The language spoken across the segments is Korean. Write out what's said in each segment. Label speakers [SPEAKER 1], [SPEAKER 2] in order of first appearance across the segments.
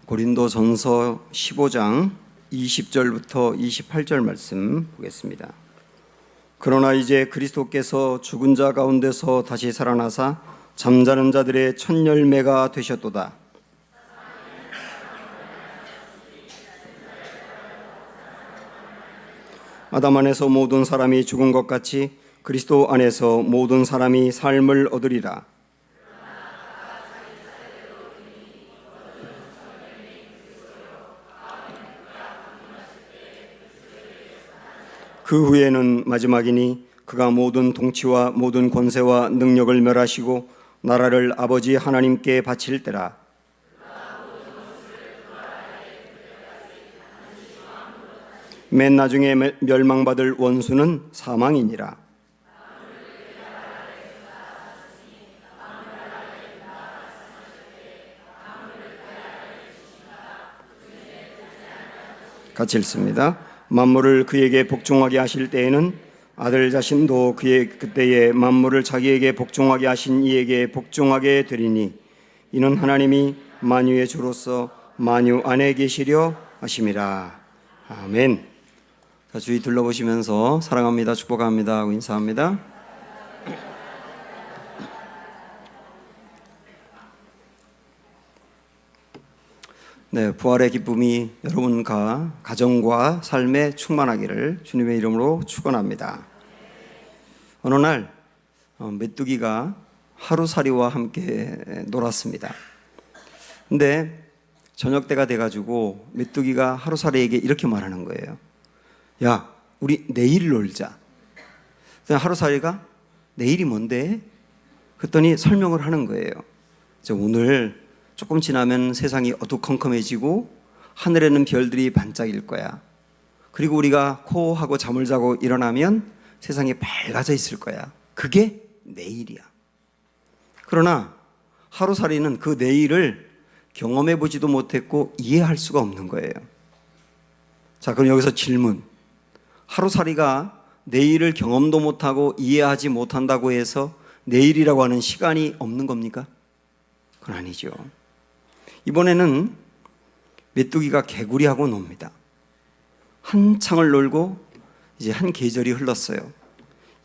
[SPEAKER 1] 고린도전서 15장 20절부터 28절 말씀 보겠습니다. 그러나 이제 그리스도께서 죽은 자 가운데서 다시 살아나사 잠자는 자들의 첫 열매가 되셨도다. 아담 안에서 모든 사람이 죽은 것 같이 그리스도 안에서 모든 사람이 삶을 얻으리라. 그 후에는 마지막이니 그가 모든 통치와 모든 권세와 능력을 멸하시고 나라를 아버지 하나님께 바칠 때라. 맨 나중에 멸망받을 원수는 사망이니라. 같이 읽습니다. 만물을 그에게 복종하게 하실 때에는 아들 자신도 그때에 만물을 자기에게 복종하게 하신 이에게 복종하게 되리니 이는 하나님이 만유의 주로서 만유 안에 계시려 하심이라. 아멘. 자, 주위 둘러보시면서 사랑합니다, 축복합니다 하고 인사합니다. 네, 부활의 기쁨이 여러분과 가정과 삶에 충만하기를 주님의 이름으로 축원합니다. 어느 날 메뚜기가 하루살이와 함께 놀았습니다. 근데 저녁 때가 돼가지고 메뚜기가 하루살이에게 이렇게 말하는 거예요. 야, 우리 내일 놀자. 하루살이가 내일이 뭔데? 그랬더니 설명을 하는 거예요. 오늘 조금 지나면 세상이 어두컴컴해지고 하늘에는 별들이 반짝일 거야. 그리고 우리가 코하고 잠을 자고 일어나면 세상이 밝아져 있을 거야. 그게 내일이야. 그러나 하루살이는 그 내일을 경험해 보지도 못했고 이해할 수가 없는 거예요. 자, 그럼 여기서 질문. 하루살이가 내일을 경험도 못하고 이해하지 못한다고 해서 내일이라고 하는 시간이 없는 겁니까? 그건 아니죠. 이번에는 메뚜기가 개구리하고 놉니다. 한창을 놀고 이제 한 계절이 흘렀어요.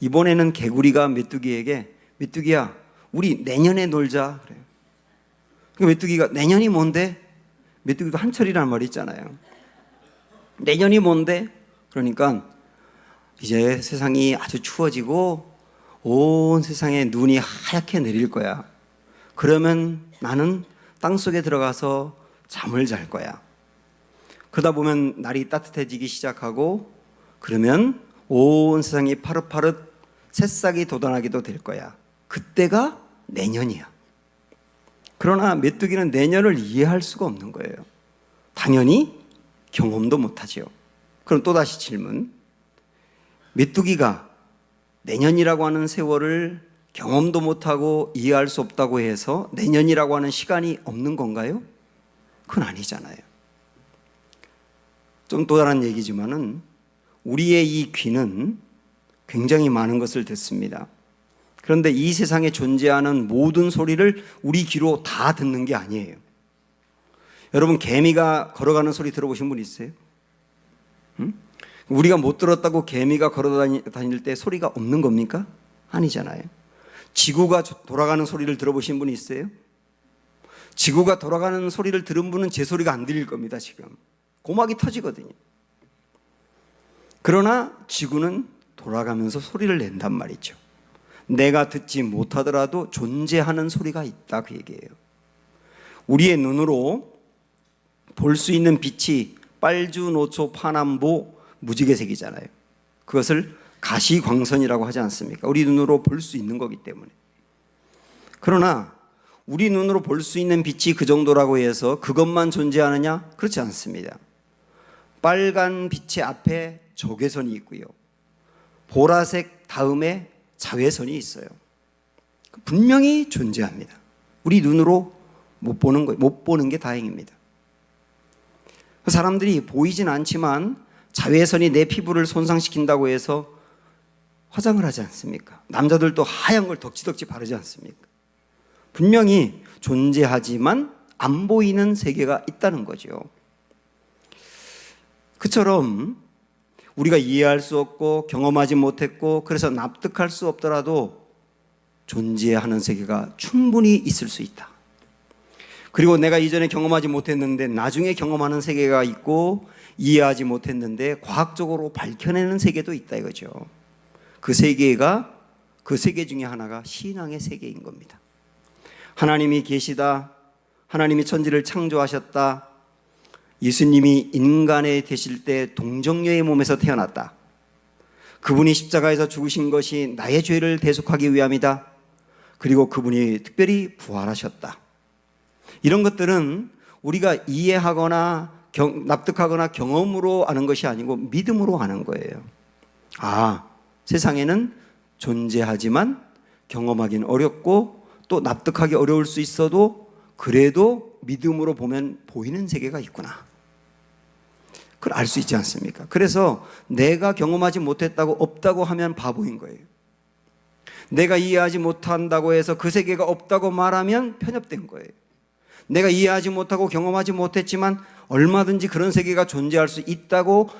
[SPEAKER 1] 이번에는 개구리가 메뚜기에게 메뚜기야, 우리 내년에 놀자 그래요. 그러니까 메뚜기가 내년이 뭔데? 메뚜기도 한철이라는 말이 있잖아요. 내년이 뭔데? 그러니까 이제 세상이 아주 추워지고 온 세상에 눈이 하얗게 내릴 거야. 그러면 나는 땅속에 들어가서 잠을 잘 거야. 그러다 보면 날이 따뜻해지기 시작하고 그러면 온 세상이 파릇파릇 새싹이 돋아나기도 될 거야. 그때가 내년이야. 그러나 메뚜기는 내년을 이해할 수가 없는 거예요. 당연히 경험도 못하죠. 그럼 또다시 질문. 메뚜기가 내년이라고 하는 세월을 경험도 못하고 이해할 수 없다고 해서 내년이라고 하는 시간이 없는 건가요? 그건 아니잖아요. 좀 또 다른 얘기지만은 우리의 이 귀는 굉장히 많은 것을 듣습니다. 그런데 이 세상에 존재하는 모든 소리를 우리 귀로 다 듣는 게 아니에요. 여러분, 개미가 걸어가는 소리 들어보신 분 있어요? 우리가 못 들었다고 개미가 걸어다닐 때 소리가 없는 겁니까? 아니잖아요. 지구가 돌아가는 소리를 들어보신 분이 있어요? 지구가 돌아가는 소리를 들은 분은 제 소리가 안 들릴 겁니다. 지금 고막이 터지거든요. 그러나 지구는 돌아가면서 소리를 낸단 말이죠. 내가 듣지 못하더라도 존재하는 소리가 있다, 그 얘기예요. 우리의 눈으로 볼 수 있는 빛이 빨주, 노초, 파남보, 무지개색이잖아요. 그것을 가시광선이라고 하지 않습니까? 우리 눈으로 볼 수 있는 거기 때문에. 그러나 우리 눈으로 볼 수 있는 빛이 그 정도라고 해서 그것만 존재하느냐? 그렇지 않습니다. 빨간 빛의 앞에 적외선이 있고요. 보라색 다음에 자외선이 있어요. 분명히 존재합니다. 우리 눈으로 못 보는 게 다행입니다. 사람들이 보이진 않지만 자외선이 내 피부를 손상시킨다고 해서 화장을 하지 않습니까? 남자들도 하얀 걸 덕지덕지 바르지 않습니까? 분명히 존재하지만 안 보이는 세계가 있다는 거죠. 그처럼 우리가 이해할 수 없고 경험하지 못했고 그래서 납득할 수 없더라도 존재하는 세계가 충분히 있을 수 있다. 그리고 내가 이전에 경험하지 못했는데 나중에 경험하는 세계가 있고 이해하지 못했는데 과학적으로 밝혀내는 세계도 있다 이거죠. 그 세계 중에 하나가 신앙의 세계인 겁니다. 하나님이 계시다. 하나님이 천지를 창조하셨다. 예수님이 인간에 되실 때 동정녀의 몸에서 태어났다. 그분이 십자가에서 죽으신 것이 나의 죄를 대속하기 위함이다. 그리고 그분이 특별히 부활하셨다. 이런 것들은 우리가 이해하거나 납득하거나 경험으로 아는 것이 아니고 믿음으로 아는 거예요. 세상에는 존재하지만 경험하기는 어렵고 또 납득하기 어려울 수 있어도 그래도 믿음으로 보면 보이는 세계가 있구나. 그걸 알 수 있지 않습니까? 그래서 내가 경험하지 못했다고 없다고 하면 바보인 거예요. 내가 이해하지 못한다고 해서 그 세계가 없다고 말하면 편협된 거예요. 내가 이해하지 못하고 경험하지 못했지만 얼마든지 그런 세계가 존재할 수 있다고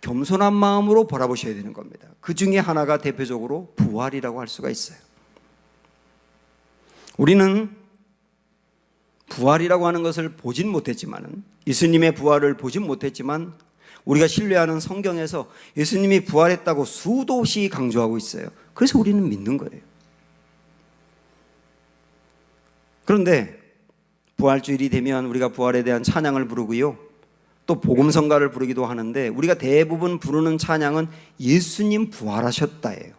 [SPEAKER 1] 겸손한 마음으로 바라보셔야 되는 겁니다. 그 중에 하나가 대표적으로 부활이라고 할 수가 있어요. 우리는 부활이라고 하는 것을 보진 못했지만, 예수님의 부활을 보진 못했지만 우리가 신뢰하는 성경에서 예수님이 부활했다고 수도 없이 강조하고 있어요. 그래서 우리는 믿는 거예요. 그런데 부활주일이 되면 우리가 부활에 대한 찬양을 부르고요, 또 복음성가를 부르기도 하는데 우리가 대부분 부르는 찬양은 예수님 부활하셨다예요.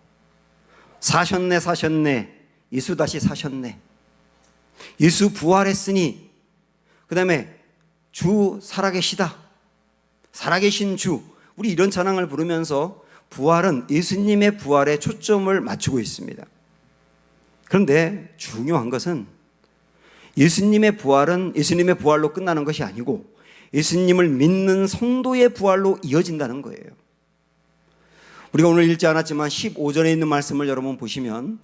[SPEAKER 1] 사셨네 사셨네, 예수 다시 사셨네, 예수 부활했으니, 그 다음에 주 살아계시다, 살아계신 주, 우리 이런 찬양을 부르면서 부활은 예수님의 부활에 초점을 맞추고 있습니다. 그런데 중요한 것은 예수님의 부활은 예수님의 부활로 끝나는 것이 아니고 예수님을 믿는 성도의 부활로 이어진다는 거예요. 우리가 오늘 읽지 않았지만 15절에 있는 말씀을 여러분 보시면,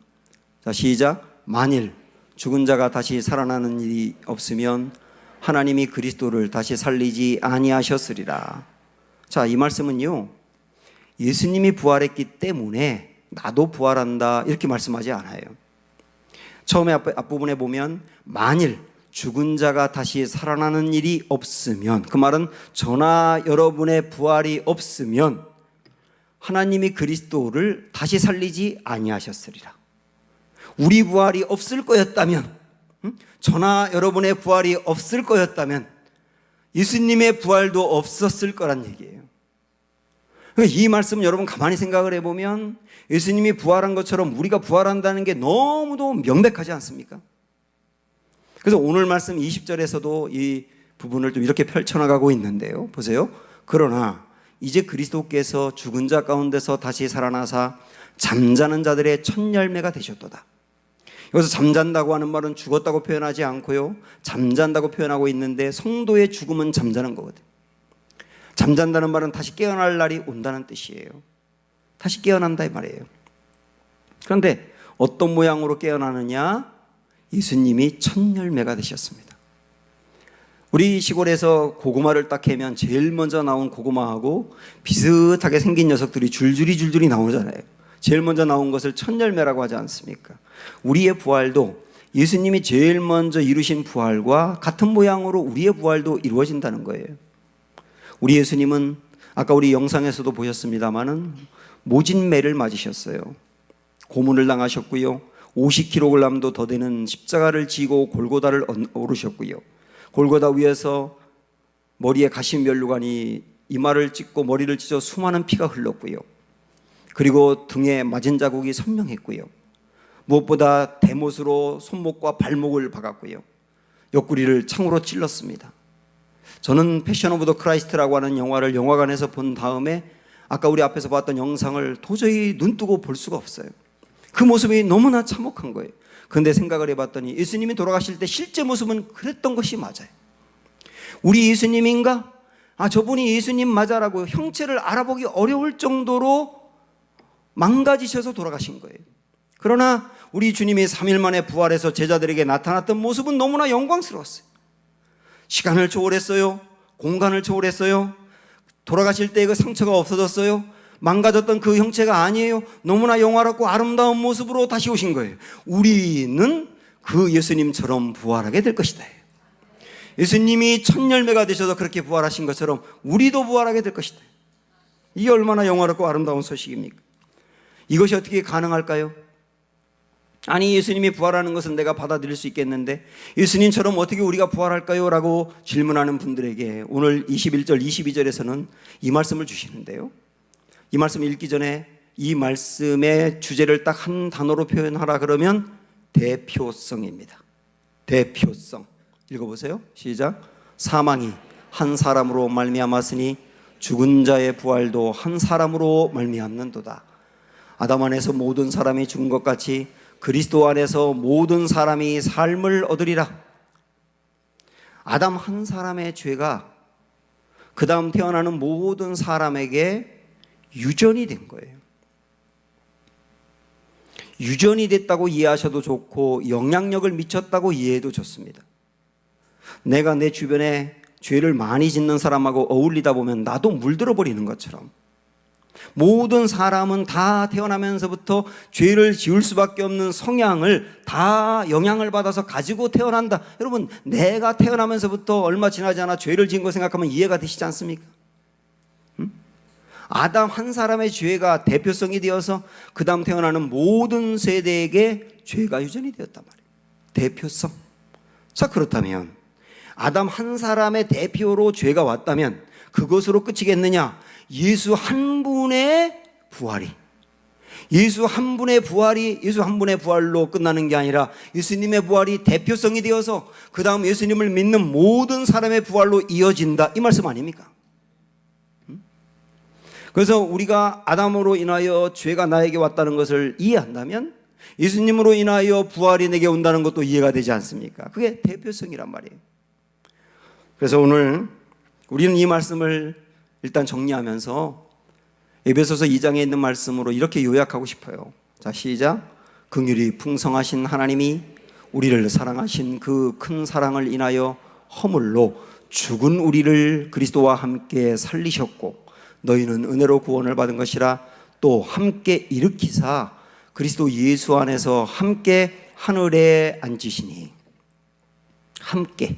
[SPEAKER 1] 자, 시작. 만일 죽은 자가 다시 살아나는 일이 없으면 하나님이 그리스도를 다시 살리지 아니하셨으리라. 자, 이 말씀은요, 예수님이 부활했기 때문에 나도 부활한다 이렇게 말씀하지 않아요. 처음에 앞부분에 보면 만일 죽은 자가 다시 살아나는 일이 없으면, 그 말은 저나 여러분의 부활이 없으면 하나님이 그리스도를 다시 살리지 아니하셨으리라. 우리 부활이 없을 거였다면, 저나 여러분의 부활이 없을 거였다면 예수님의 부활도 없었을 거란 얘기예요. 이 말씀 여러분 가만히 생각을 해보면 예수님이 부활한 것처럼 우리가 부활한다는 게 너무도 명백하지 않습니까? 그래서 오늘 말씀 20절에서도 이 부분을 좀 이렇게 펼쳐나가고 있는데요, 보세요. 그러나 이제 그리스도께서 죽은 자 가운데서 다시 살아나사 잠자는 자들의 첫 열매가 되셨도다. 여기서 잠잔다고 하는 말은 죽었다고 표현하지 않고요, 잠잔다고 표현하고 있는데 성도의 죽음은 잠자는 거거든요. 잠잔다는 말은 다시 깨어날 날이 온다는 뜻이에요. 다시 깨어난다 이 말이에요. 그런데 어떤 모양으로 깨어나느냐? 예수님이 첫 열매가 되셨습니다. 우리 시골에서 고구마를 딱 캐면 제일 먼저 나온 고구마하고 비슷하게 생긴 녀석들이 줄줄이 나오잖아요. 제일 먼저 나온 것을 첫 열매라고 하지 않습니까? 우리의 부활도 예수님이 제일 먼저 이루신 부활과 같은 모양으로 우리의 부활도 이루어진다는 거예요. 우리 예수님은 아까 우리 영상에서도 보셨습니다마는 모진 매를 맞으셨어요. 고문을 당하셨고요, 50kg도 더 되는 십자가를 지고 골고다를 오르셨고요, 골고다 위에서 머리에 가시면류관이 이마를 찢고 머리를 찢어 수많은 피가 흘렀고요, 그리고 등에 맞은 자국이 선명했고요, 무엇보다 대못으로 손목과 발목을 박았고요, 옆구리를 창으로 찔렀습니다. 저는 패션 오브 더 크라이스트라고 하는 영화를 영화관에서 본 다음에 아까 우리 앞에서 봤던 영상을 도저히 눈뜨고 볼 수가 없어요. 그 모습이 너무나 참혹한 거예요. 그런데 생각을 해봤더니 예수님이 돌아가실 때 실제 모습은 그랬던 것이 맞아요. 우리 예수님인가? 저분이 예수님 맞아라고 형체를 알아보기 어려울 정도로 망가지셔서 돌아가신 거예요. 그러나 우리 주님이 3일 만에 부활해서 제자들에게 나타났던 모습은 너무나 영광스러웠어요. 시간을 초월했어요? 공간을 초월했어요? 돌아가실 때 그 상처가 없어졌어요? 망가졌던 그 형체가 아니에요. 너무나 영화롭고 아름다운 모습으로 다시 오신 거예요. 우리는 그 예수님처럼 부활하게 될 것이다. 예수님이 첫 열매가 되셔서 그렇게 부활하신 것처럼 우리도 부활하게 될 것이다. 이게 얼마나 영화롭고 아름다운 소식입니까? 이것이 어떻게 가능할까요? 아니, 예수님이 부활하는 것은 내가 받아들일 수 있겠는데 예수님처럼 어떻게 우리가 부활할까요? 라고 질문하는 분들에게 오늘 21절, 22절에서는 이 말씀을 주시는데요. 이 말씀 읽기 전에 이 말씀의 주제를 딱 한 단어로 표현하라 그러면 대표성입니다. 대표성. 읽어보세요. 시작. 사망이 한 사람으로 말미암았으니 죽은 자의 부활도 한 사람으로 말미암는도다. 아담 안에서 모든 사람이 죽은 것 같이 그리스도 안에서 모든 사람이 삶을 얻으리라. 아담 한 사람의 죄가 그 다음 태어나는 모든 사람에게 유전이 된 거예요. 유전이 됐다고 이해하셔도 좋고 영향력을 미쳤다고 이해해도 좋습니다. 내가 내 주변에 죄를 많이 짓는 사람하고 어울리다 보면 나도 물들어 버리는 것처럼 모든 사람은 다 태어나면서부터 죄를 지을 수밖에 없는 성향을 다 영향을 받아서 가지고 태어난다. 여러분, 내가 태어나면서부터 얼마 지나지 않아 죄를 지은 거 생각하면 이해가 되시지 않습니까? 아담 한 사람의 죄가 대표성이 되어서 그 다음 태어나는 모든 세대에게 죄가 유전이 되었단 말이에요. 대표성. 자, 그렇다면 아담 한 사람의 대표로 죄가 왔다면 그것으로 끝이겠느냐? 예수 한 분의 부활이, 예수 한 분의 부활로 끝나는 게 아니라 예수님의 부활이 대표성이 되어서 그 다음 예수님을 믿는 모든 사람의 부활로 이어진다. 이 말씀 아닙니까? 그래서 우리가 아담으로 인하여 죄가 나에게 왔다는 것을 이해한다면 예수님으로 인하여 부활이 내게 온다는 것도 이해가 되지 않습니까? 그게 대표성이란 말이에요. 그래서 오늘 우리는 이 말씀을 일단 정리하면서 에베소서 2장에 있는 말씀으로 이렇게 요약하고 싶어요. 자, 시작. 긍휼이 풍성하신 하나님이 우리를 사랑하신 그 큰 사랑을 인하여 허물로 죽은 우리를 그리스도와 함께 살리셨고 너희는 은혜로 구원을 받은 것이라 또 함께 일으키사 그리스도 예수 안에서 함께 하늘에 앉으시니. 함께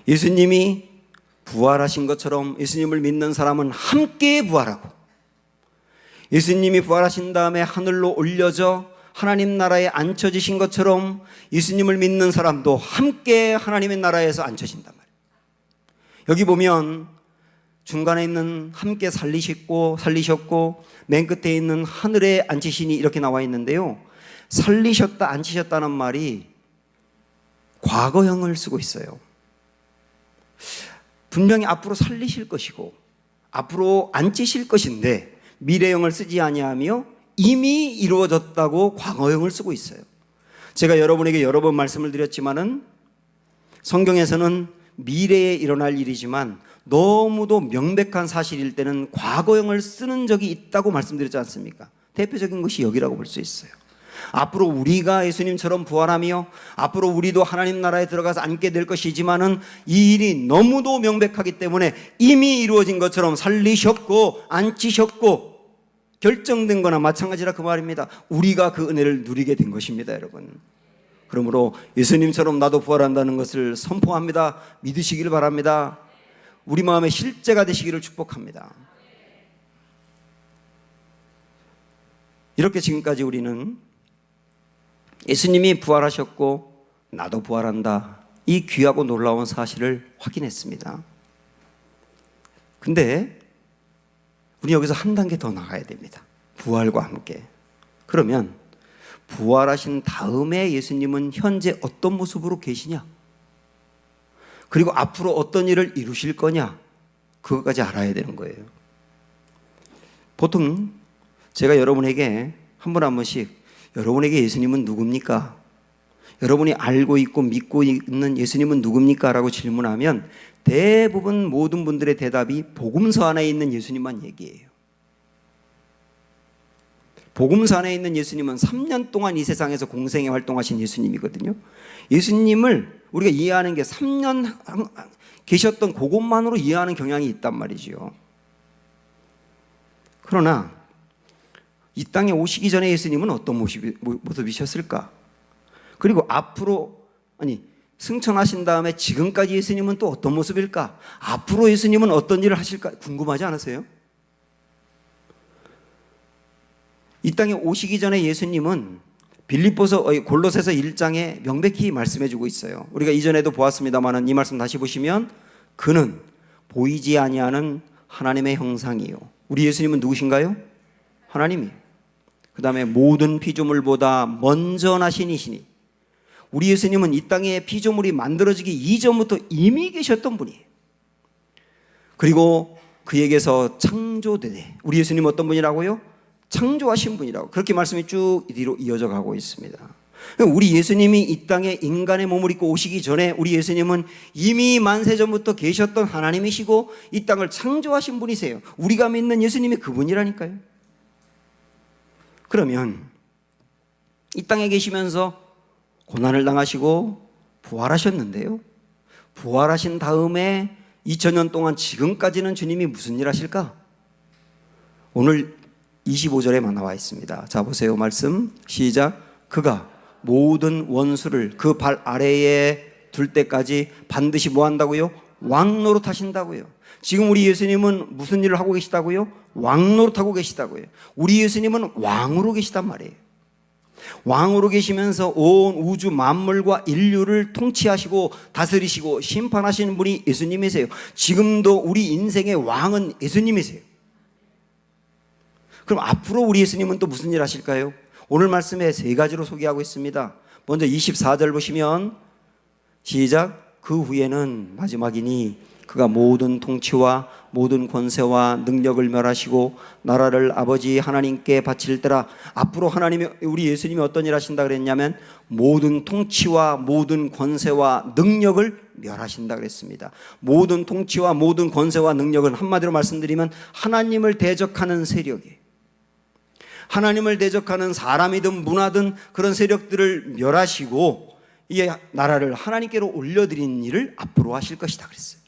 [SPEAKER 1] 예수님이 부활하신 것처럼 예수님을 믿는 사람은 함께 부활하고, 예수님이 부활하신 다음에 하늘로 올려져 하나님 나라에 앉혀지신 것처럼 예수님을 믿는 사람도 함께 하나님의 나라에서 앉혀진단 말이에요. 여기 보면 중간에 있는 함께 살리셨고 맨 끝에 있는 하늘에 앉히시니 이렇게 나와 있는데요, 살리셨다 앉히셨다는 말이 과거형을 쓰고 있어요. 분명히 앞으로 살리실 것이고 앞으로 앉히실 것인데 미래형을 쓰지 아니하며 이미 이루어졌다고 과거형을 쓰고 있어요. 제가 여러분에게 여러 번 말씀을 드렸지만은 성경에서는 미래에 일어날 일이지만 너무도 명백한 사실일 때는 과거형을 쓰는 적이 있다고 말씀드렸지 않습니까? 대표적인 것이 여기라고 볼 수 있어요. 앞으로 우리가 예수님처럼 부활하며 앞으로 우리도 하나님 나라에 들어가서 앉게 될 것이지만은 이 일이 너무도 명백하기 때문에 이미 이루어진 것처럼 살리셨고 앉히셨고 결정된 거나 마찬가지라 그 말입니다. 우리가 그 은혜를 누리게 된 것입니다, 여러분. 그러므로 예수님처럼 나도 부활한다는 것을 선포합니다. 믿으시기를 바랍니다. 우리 마음의 실제가 되시기를 축복합니다. 이렇게 지금까지 우리는 예수님이 부활하셨고 나도 부활한다, 이 귀하고 놀라운 사실을 확인했습니다. 근데 우리 여기서 한 단계 더 나가야 됩니다. 부활과 함께. 그러면 부활하신 다음에 예수님은 현재 어떤 모습으로 계시냐? 그리고 앞으로 어떤 일을 이루실 거냐? 그것까지 알아야 되는 거예요. 보통 제가 여러분에게 한 번 한 번씩 여러분에게 예수님은 누굽니까? 여러분이 알고 있고 믿고 있는 예수님은 누굽니까? 라고 질문하면 대부분 모든 분들의 대답이 복음서 안에 있는 예수님만 얘기해요. 복음서 안에 있는 예수님은 3년 동안 이 세상에서 공생에 활동하신 예수님이거든요. 예수님을 우리가 이해하는 게 3년 계셨던 그것만으로 이해하는 경향이 있단 말이지요. 그러나 이 땅에 오시기 전에 예수님은 어떤 모습이셨을까? 그리고 앞으로 승천하신 다음에 지금까지 예수님은 또 어떤 모습일까? 앞으로 예수님은 어떤 일을 하실까? 궁금하지 않으세요? 이 땅에 오시기 전에 예수님은 골로새서 1장에 명백히 말씀해 주고 있어요. 우리가 이전에도 보았습니다만 이 말씀 다시 보시면 그는 보이지 아니하는 하나님의 형상이요. 우리 예수님은 누구신가요? 하나님이에요. 그 다음에 모든 피조물보다 먼저 나신 이시니, 우리 예수님은 이 땅에 피조물이 만들어지기 이전부터 이미 계셨던 분이에요. 그리고 그에게서 창조되네. 우리 예수님은 어떤 분이라고요? 창조하신 분이라고. 그렇게 말씀이 쭉 뒤로 이어져 가고 있습니다. 우리 예수님이 이 땅에 인간의 몸을 입고 오시기 전에 우리 예수님은 이미 만세 전부터 계셨던 하나님이시고 이 땅을 창조하신 분이세요. 우리가 믿는 예수님이 그분이라니까요. 그러면 이 땅에 계시면서 고난을 당하시고 부활하셨는데요, 부활하신 다음에 2000년 동안 지금까지는 주님이 무슨 일 하실까? 오늘 25절에 나와 있습니다. 자, 보세요. 말씀 시작. 그가 모든 원수를 그 발 아래에 둘 때까지 반드시 뭐 한다고요? 왕노릇 하신다고요. 지금 우리 예수님은 무슨 일을 하고 계시다고요? 왕노릇 하고 계시다고요. 우리 예수님은 왕으로 계시단 말이에요. 왕으로 계시면서 온 우주 만물과 인류를 통치하시고 다스리시고 심판하시는 분이 예수님이세요. 지금도 우리 인생의 왕은 예수님이세요. 그럼 앞으로 우리 예수님은 또 무슨 일 하실까요? 오늘 말씀에 세 가지로 소개하고 있습니다. 먼저 24절 보시면 시작. 그 후에는 마지막이니 그가 모든 통치와 모든 권세와 능력을 멸하시고 나라를 아버지 하나님께 바칠 때라. 앞으로 하나님이, 우리 예수님이 어떤 일 하신다 그랬냐면 모든 통치와 모든 권세와 능력을 멸하신다 그랬습니다. 모든 통치와 모든 권세와 능력은 한마디로 말씀드리면 하나님을 대적하는 세력이에요. 하나님을 대적하는 사람이든 문화든 그런 세력들을 멸하시고 이 나라를 하나님께로 올려드리는 일을 앞으로 하실 것이다 그랬어요.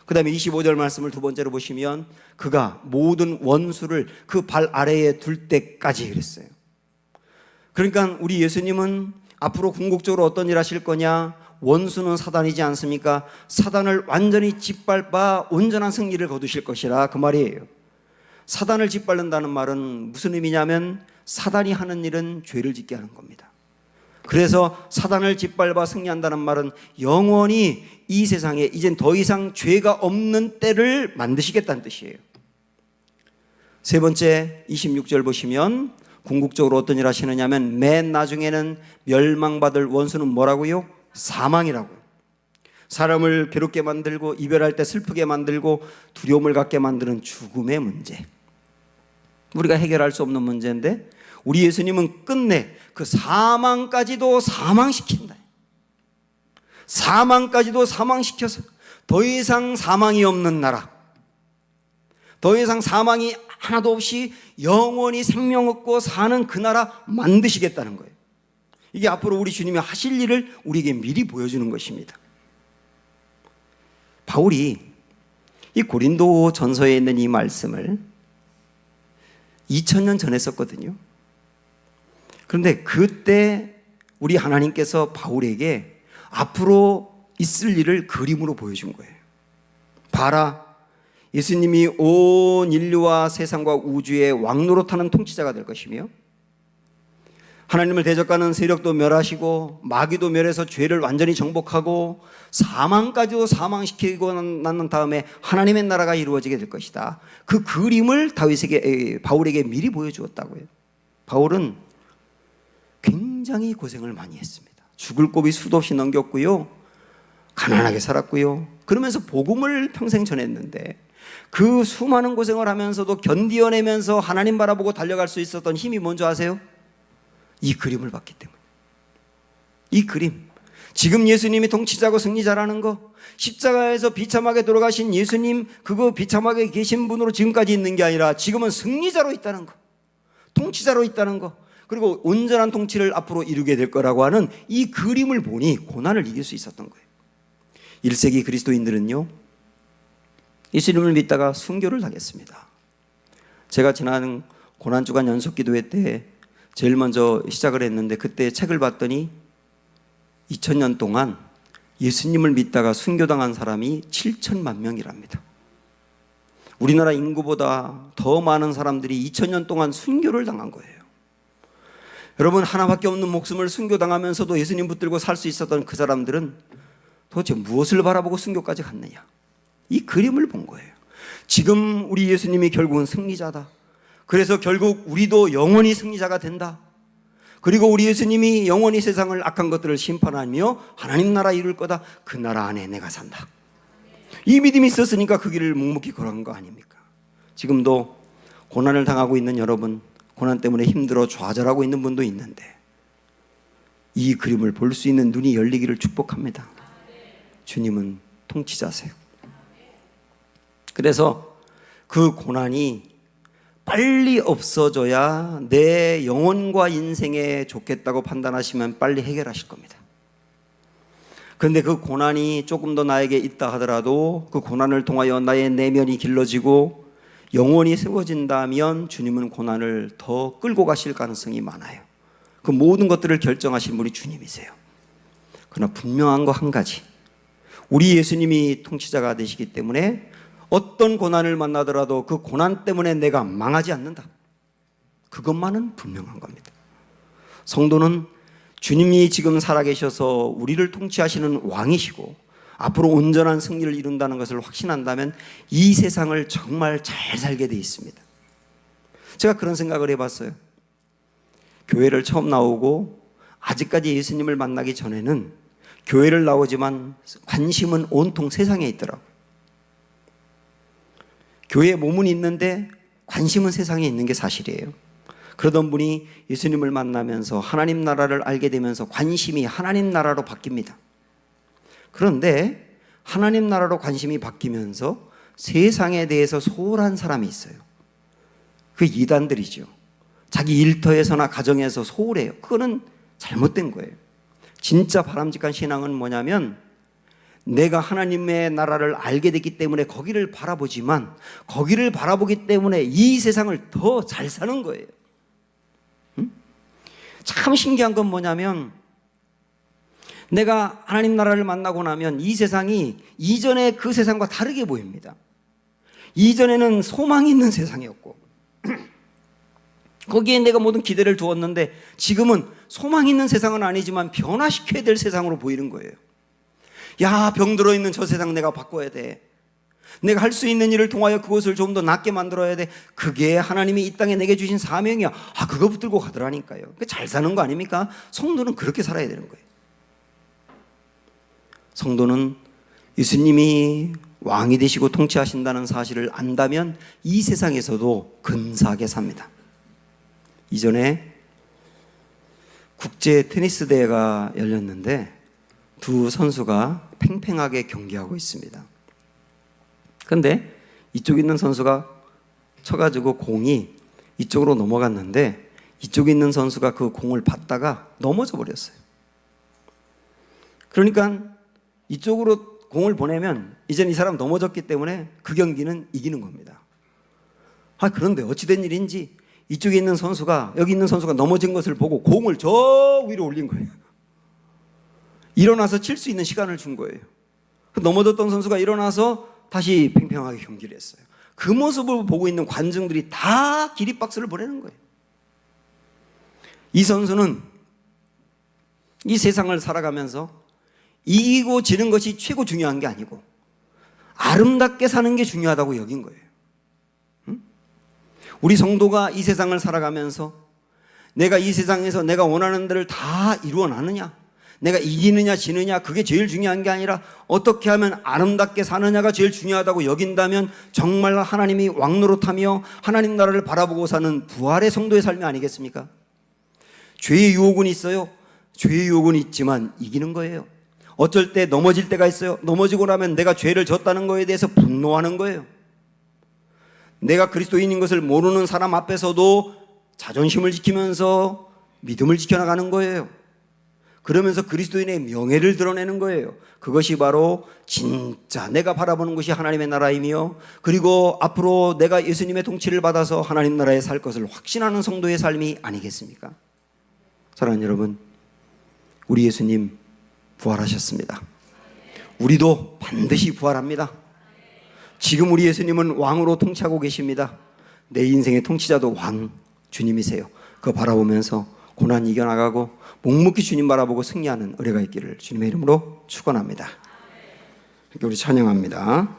[SPEAKER 1] 그 다음에 25절 말씀을 두 번째로 보시면 그가 모든 원수를 그 발 아래에 둘 때까지 그랬어요. 그러니까 우리 예수님은 앞으로 궁극적으로 어떤 일 하실 거냐? 원수는 사단이지 않습니까? 사단을 완전히 짓밟아 온전한 승리를 거두실 것이라 그 말이에요. 사단을 짓밟는다는 말은 무슨 의미냐면 사단이 하는 일은 죄를 짓게 하는 겁니다. 그래서 사단을 짓밟아 승리한다는 말은 영원히 이 세상에 이젠 더 이상 죄가 없는 때를 만드시겠다는 뜻이에요. 세 번째 26절 보시면 궁극적으로 어떤 일 하시느냐면 맨 나중에는 멸망받을 원수는 뭐라고요? 사망이라고요. 사람을 괴롭게 만들고 이별할 때 슬프게 만들고 두려움을 갖게 만드는 죽음의 문제, 우리가 해결할 수 없는 문제인데 우리 예수님은 끝내 그 사망까지도 사망시킨다. 사망까지도 사망시켜서 더 이상 사망이 없는 나라, 더 이상 사망이 하나도 없이 영원히 생명 얻고 사는 그 나라 만드시겠다는 거예요. 이게 앞으로 우리 주님이 하실 일을 우리에게 미리 보여주는 것입니다. 바울이 이 고린도 전서에 있는 이 말씀을 2000년 전에 썼거든요. 그런데 그때 우리 하나님께서 바울에게 앞으로 있을 일을 그림으로 보여준 거예요. 봐라, 예수님이 온 인류와 세상과 우주의 왕노릇하는 통치자가 될 것이며 하나님을 대적하는 세력도 멸하시고 마귀도 멸해서 죄를 완전히 정복하고 사망까지도 사망시키고 난 다음에 하나님의 나라가 이루어지게 될 것이다. 그 그림을 바울에게 미리 보여주었다고요. 바울은 굉장히 고생을 많이 했습니다. 죽을 고비 수도 없이 넘겼고요, 가난하게 살았고요. 그러면서 복음을 평생 전했는데 그 수많은 고생을 하면서도 견디어내면서 하나님 바라보고 달려갈 수 있었던 힘이 뭔지 아세요? 이 그림을 봤기 때문에. 이 그림, 지금 예수님이 통치자고 승리자라는 거, 십자가에서 비참하게 돌아가신 예수님, 그거 비참하게 계신 분으로 지금까지 있는 게 아니라 지금은 승리자로 있다는 거, 통치자로 있다는 거, 그리고 온전한 통치를 앞으로 이루게 될 거라고 하는 이 그림을 보니 고난을 이길 수 있었던 거예요. 1세기 그리스도인들은요, 예수님을 믿다가 순교를 당했습니다. 제가 지난 고난주간 연속기도회 때 제일 먼저 시작을 했는데, 그때 책을 봤더니 2000년 동안 예수님을 믿다가 순교당한 사람이 7천만 명이랍니다. 우리나라 인구보다 더 많은 사람들이 2000년 동안 순교를 당한 거예요. 여러분, 하나밖에 없는 목숨을 순교당하면서도 예수님 붙들고 살 수 있었던 그 사람들은 도대체 무엇을 바라보고 순교까지 갔느냐? 이 그림을 본 거예요. 지금 우리 예수님이 결국은 승리자다. 그래서 결국 우리도 영원히 승리자가 된다. 그리고 우리 예수님이 영원히 세상을 악한 것들을 심판하며 하나님 나라 이룰 거다. 그 나라 안에 내가 산다. 이 믿음이 있었으니까 그 길을 묵묵히 걸어간 거 아닙니까? 지금도 고난을 당하고 있는 여러분, 고난 때문에 힘들어 좌절하고 있는 분도 있는데 이 그림을 볼 수 있는 눈이 열리기를 축복합니다. 주님은 통치자세요. 그래서 그 고난이 빨리 없어져야 내 영혼과 인생에 좋겠다고 판단하시면 빨리 해결하실 겁니다. 그런데 그 고난이 조금 더 나에게 있다 하더라도 그 고난을 통하여 나의 내면이 길러지고 영혼이 세워진다면 주님은 고난을 더 끌고 가실 가능성이 많아요. 그 모든 것들을 결정하신 분이 주님이세요. 그러나 분명한 거 한 가지, 우리 예수님이 통치자가 되시기 때문에 어떤 고난을 만나더라도 그 고난 때문에 내가 망하지 않는다. 그것만은 분명한 겁니다. 성도는 주님이 지금 살아계셔서 우리를 통치하시는 왕이시고 앞으로 온전한 승리를 이룬다는 것을 확신한다면 이 세상을 정말 잘 살게 돼 있습니다. 제가 그런 생각을 해봤어요. 교회를 처음 나오고 아직까지 예수님을 만나기 전에는 교회를 나오지만 관심은 온통 세상에 있더라고요. 교회에 몸은 있는데 관심은 세상에 있는 게 사실이에요. 그러던 분이 예수님을 만나면서 하나님 나라를 알게 되면서 관심이 하나님 나라로 바뀝니다. 그런데 하나님 나라로 관심이 바뀌면서 세상에 대해서 소홀한 사람이 있어요. 그 이단들이죠. 자기 일터에서나 가정에서 소홀해요. 그거는 잘못된 거예요. 진짜 바람직한 신앙은 뭐냐면 내가 하나님의 나라를 알게 됐기 때문에 거기를 바라보지만 거기를 바라보기 때문에 이 세상을 더 잘 사는 거예요. 참 신기한 건 뭐냐면 내가 하나님 나라를 만나고 나면 이 세상이 이전에 그 세상과 다르게 보입니다. 이전에는 소망이 있는 세상이었고 거기에 내가 모든 기대를 두었는데 지금은 소망 있는 세상은 아니지만 변화시켜야 될 세상으로 보이는 거예요. 야, 병들어 있는 저 세상 내가 바꿔야 돼. 내가 할 수 있는 일을 통하여 그것을 좀 더 낫게 만들어야 돼. 그게 하나님이 이 땅에 내게 주신 사명이야. 그거 붙들고 가더라니까요. 잘 사는 거 아닙니까? 성도는 그렇게 살아야 되는 거예요. 성도는 예수님이 왕이 되시고 통치하신다는 사실을 안다면 이 세상에서도 근사하게 삽니다. 이전에 국제 테니스 대회가 열렸는데 두 선수가 팽팽하게 경기하고 있습니다. 그런데 이쪽에 있는 선수가 쳐가지고 공이 이쪽으로 넘어갔는데 이쪽에 있는 선수가 그 공을 받다가 넘어져 버렸어요. 그러니까 이쪽으로 공을 보내면 이제는 이 사람 넘어졌기 때문에 그 경기는 이기는 겁니다. 그런데 어찌된 일인지 이쪽에 있는 선수가 여기 있는 선수가 넘어진 것을 보고 공을 저 위로 올린 거예요. 일어나서 칠 수 있는 시간을 준 거예요. 넘어졌던 선수가 일어나서 다시 팽팽하게 경기를 했어요. 그 모습을 보고 있는 관중들이 다 기립박수를 보내는 거예요. 이 선수는 이 세상을 살아가면서 이기고 지는 것이 최고 중요한 게 아니고 아름답게 사는 게 중요하다고 여긴 거예요. 우리 성도가 이 세상을 살아가면서 내가 이 세상에서 내가 원하는 데를 다 이루어나느냐, 내가 이기느냐 지느냐, 그게 제일 중요한 게 아니라 어떻게 하면 아름답게 사느냐가 제일 중요하다고 여긴다면 정말 하나님이 왕노릇하며 하나님 나라를 바라보고 사는 부활의 성도의 삶이 아니겠습니까? 죄의 유혹은 있어요. 죄의 유혹은 있지만 이기는 거예요. 어쩔 때 넘어질 때가 있어요. 넘어지고 나면 내가 죄를 졌다는 거에 대해서 분노하는 거예요. 내가 그리스도인인 것을 모르는 사람 앞에서도 자존심을 지키면서 믿음을 지켜나가는 거예요. 그러면서 그리스도인의 명예를 드러내는 거예요. 그것이 바로 진짜 내가 바라보는 것이 하나님의 나라이며, 그리고 앞으로 내가 예수님의 통치를 받아서 하나님 나라에 살 것을 확신하는 성도의 삶이 아니겠습니까? 사랑하는 여러분, 우리 예수님 부활하셨습니다. 우리도 반드시 부활합니다. 지금 우리 예수님은 왕으로 통치하고 계십니다. 내 인생의 통치자도 왕 주님이세요. 그거 바라보면서 고난 이겨나가고 묵묵히 주님 바라보고 승리하는 은혜가 있기를 주님의 이름으로 축원합니다. 우리 찬양합니다.